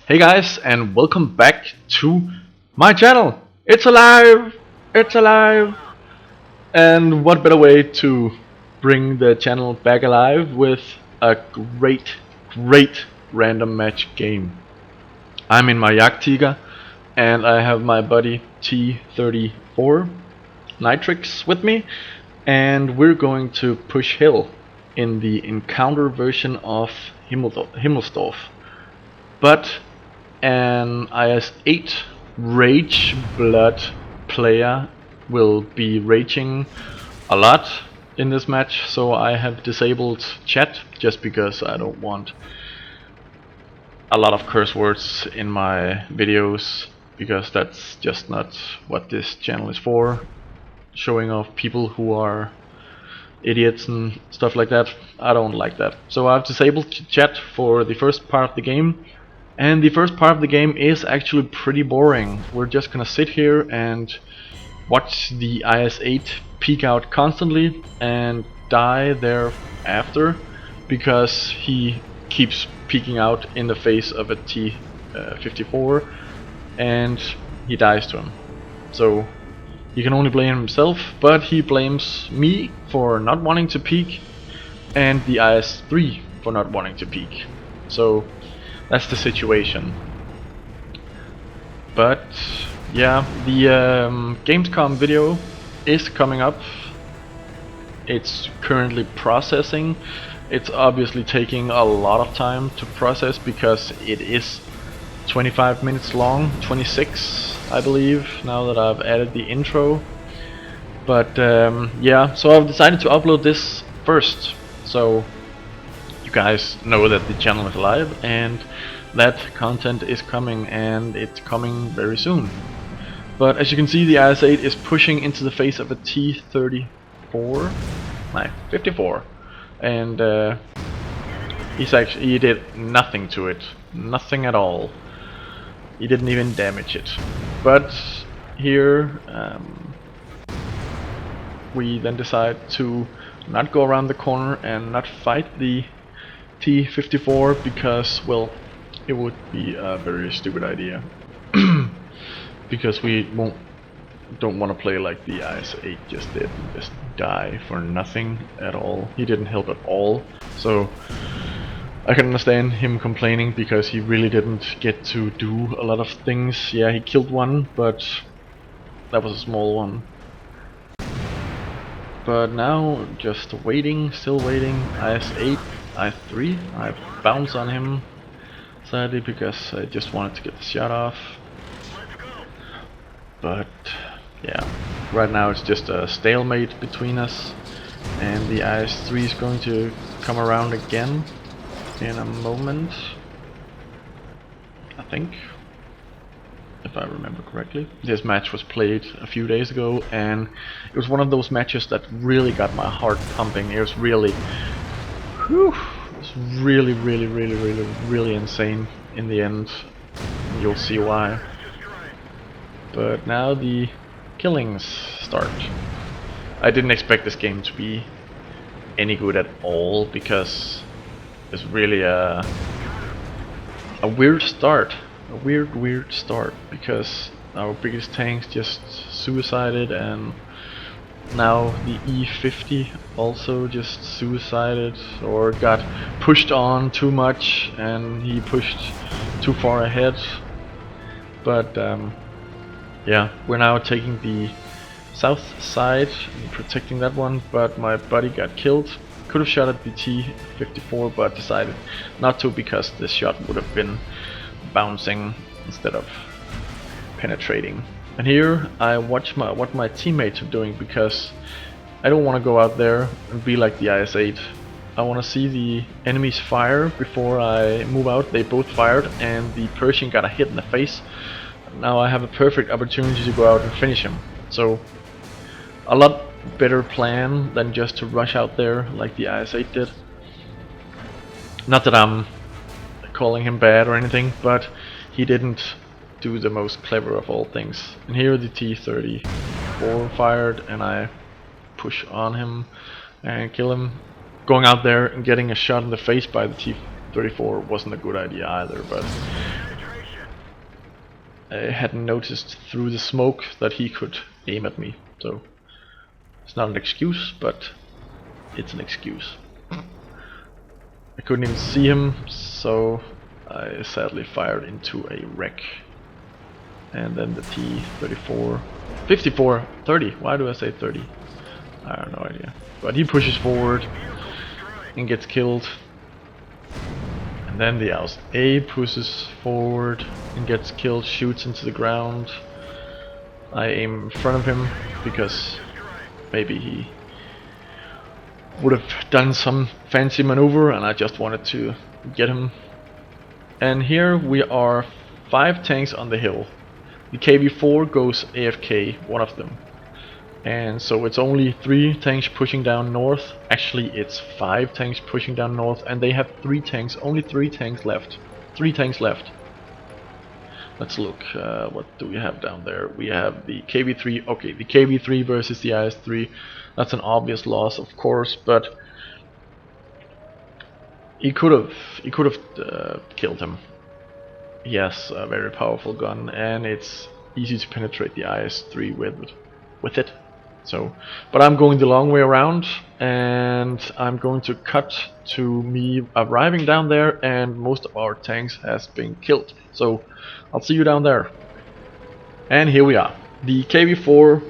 Hey guys, and welcome back to my channel. It's alive! It's alive! And what better way to bring the channel back alive with a great random match game. I'm in my JagdTiger and I have my buddy T34 Nitrix with me, and we're going to push hill in the encounter version of Himmelsdorf. But an IS-8 Rage Blood player will be raging a lot in this match, so I have disabled chat just because I don't want a lot of curse words in my videos, because that's just not what this channel is for, showing off people who are idiots and stuff like that. I don't like that. So I've disabled chat for the first part of the game. And the first part of the game is actually pretty boring. We're just gonna sit here and watch the IS-8 peek out constantly and die thereafter, because he keeps peeking out in the face of a T-54 and he dies to him. So he can only blame himself, but he blames me for not wanting to peek and the IS-3 for not wanting to peek. So that's the situation. But yeah, the Gamescom video is coming up. It's currently processing. It's obviously taking a lot of time to process because it is 25 minutes long, 26 I believe, now that I've added the intro. But yeah, so I've decided to upload this first, so you guys know that the channel is alive and that content is coming, and it's coming very soon. But as you can see, the IS-8 is pushing into the face of a T-34, 54, and he did nothing to it, nothing at all. He didn't even damage it. But here we then decide to not go around the corner and not fight the T-54, because, well, it would be a very stupid idea. Because we don't want to play like the IS-8 just did, just die for nothing at all. He didn't help at all, so I can understand him complaining, because he really didn't get to do a lot of things. Yeah, he killed one, but that was a small one. But now, just waiting, still waiting. IS-8, IS-3, I bounce on him, sadly, because I just wanted to get the shot off. But yeah, right now it's just a stalemate between us, and the IS-3 is going to come around again in a moment, I think, if I remember correctly. This match was played a few days ago, and it was one of those matches that really got my heart pumping. It was really, whew, it was really insane in the end. You'll see why. But now the killings start. I didn't expect this game to be any good at all, because it's really a weird start. A weird start, because our biggest tanks just suicided, and now the E50 also just suicided, or got pushed on too much and he pushed too far ahead. But yeah, we're now taking the south side and protecting that one, but my buddy got killed. Could have shot at the T-54, but decided not to, because this shot would have been bouncing instead of penetrating. And here I watch what my teammates are doing, because I don't want to go out there and be like the IS-8. I want to see the enemies fire before I move out. They both fired, and the Persian got a hit in the face. Now I have a perfect opportunity to go out and finish him. So a lot better plan than just to rush out there like the IS-8 did. Not that I'm calling him bad or anything, but he didn't do the most clever of all things. And here the T-34 fired, and I push on him and kill him. Going out there and getting a shot in the face by the T-34 wasn't a good idea either, but I hadn't noticed through the smoke that he could aim at me. So it's not an excuse, but it's an excuse. I couldn't even see him, so I sadly fired into a wreck. And then the T-34, 54, 30. Why do I say 30? I have no idea. But he pushes forward and gets killed. And then the Aus A pushes forward and gets killed, shoots into the ground. I aim in front of him because maybe he would have done some fancy maneuver and I just wanted to get him. And here we are 5 tanks on the hill. The KV-4 goes AFK, one of them. And so it's only 3 tanks pushing down north. Actually it's 5 tanks pushing down north and they have 3 tanks, only 3 tanks left. 3 tanks left. Let's look, what do we have down there? We have the KV-3, okay, the KV-3 versus the IS-3. That's an obvious loss, of course, but he could have killed him. He has a very powerful gun, and it's easy to penetrate the IS-3 with it. So, but I'm going the long way around, and I'm going to cut to me arriving down there, and most of our tanks has been killed. So, I'll see you down there. And here we are. The KV-4,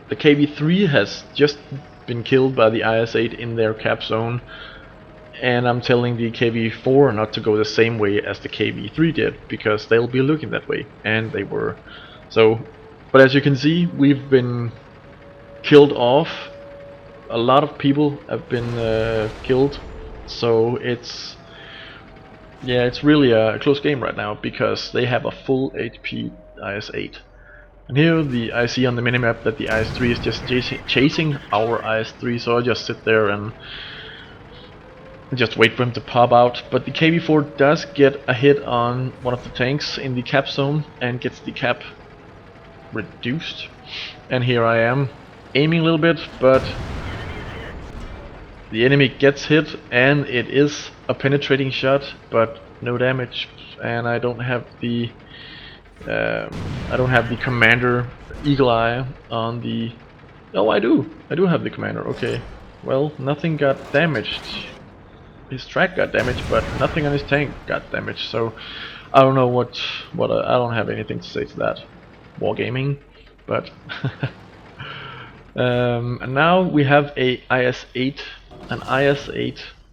the KV-3 has just been killed by the IS-8 in their cap zone, and I'm telling the KV-4 not to go the same way as the KV-3 did, because they'll be looking that way, and they were. So, but as you can see, we've been killed off. A lot of people have been killed, so it's really a close game right now because they have a full HP IS-8. And here I see on the minimap that the IS-3 is just chasing our IS-3, so I just sit there and just wait for him to pop out. But the KV-4 does get a hit on one of the tanks in the cap zone and gets the cap reduced. And here I am aiming a little bit, but the enemy gets hit, and it is a penetrating shot, but no damage. And I don't have the commander eagle eye on the. Oh, I do have the commander. Okay, well, nothing got damaged. His track got damaged, but nothing on his tank got damaged. So I don't know what I don't have anything to say to that. Wargaming, but. And now we have an IS-8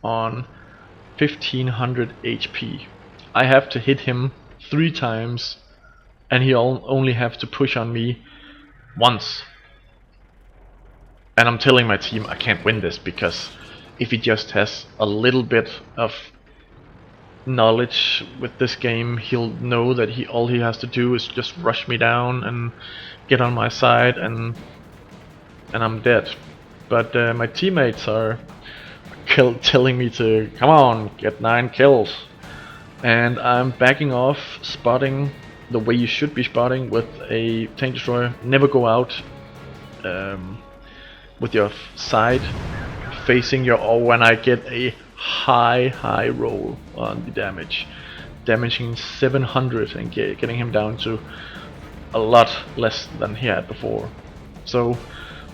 on 1500 HP. I have to hit him 3 times, and he'll only have to push on me once. And I'm telling my team I can't win this, because if he just has a little bit of knowledge with this game, he'll know that all he has to do is just rush me down and get on my side, and I'm dead. But my teammates are telling me to come on, get 9 kills, and I'm backing off, spotting the way you should be spotting with a tank destroyer. Never go out with your side facing your. Or when I get a high roll on the damage, damaging 700 and getting him down to a lot less than he had before. So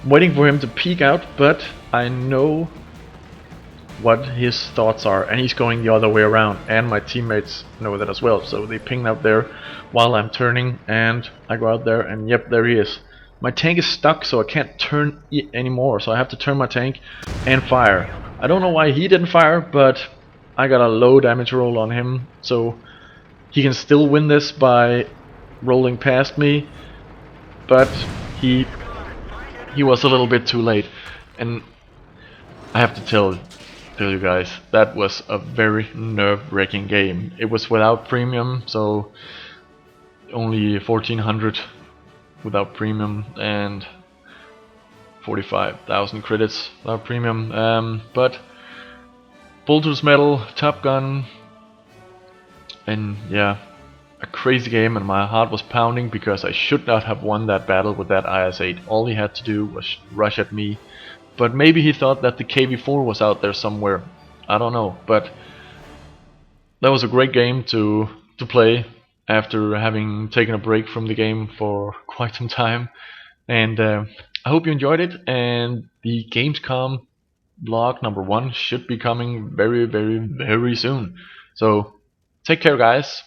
I'm waiting for him to peek out, but I know what his thoughts are, and he's going the other way around, and my teammates know that as well. So they ping out there while I'm turning, and I go out there, and yep, there he is. My tank is stuck, so I can't turn anymore, so I have to turn my tank and fire. I don't know why he didn't fire, but I got a low damage roll on him, so he can still win this by rolling past me, but he was a little bit too late. And I have to tell you guys, that was a very nerve-wracking game. It was without premium, so only 1400 without premium and 45,000 credits without premium. But Bolter's Medal, Top Gun, and yeah, a crazy game, and my heart was pounding because I should not have won that battle with that IS-8. All he had to do was rush at me, but maybe he thought that the KV-4 was out there somewhere. I don't know, but that was a great game to play. after having taken a break from the game for quite some time. And I hope you enjoyed it. And the Gamescom vlog number 1 should be coming very, very, very soon. So take care, guys.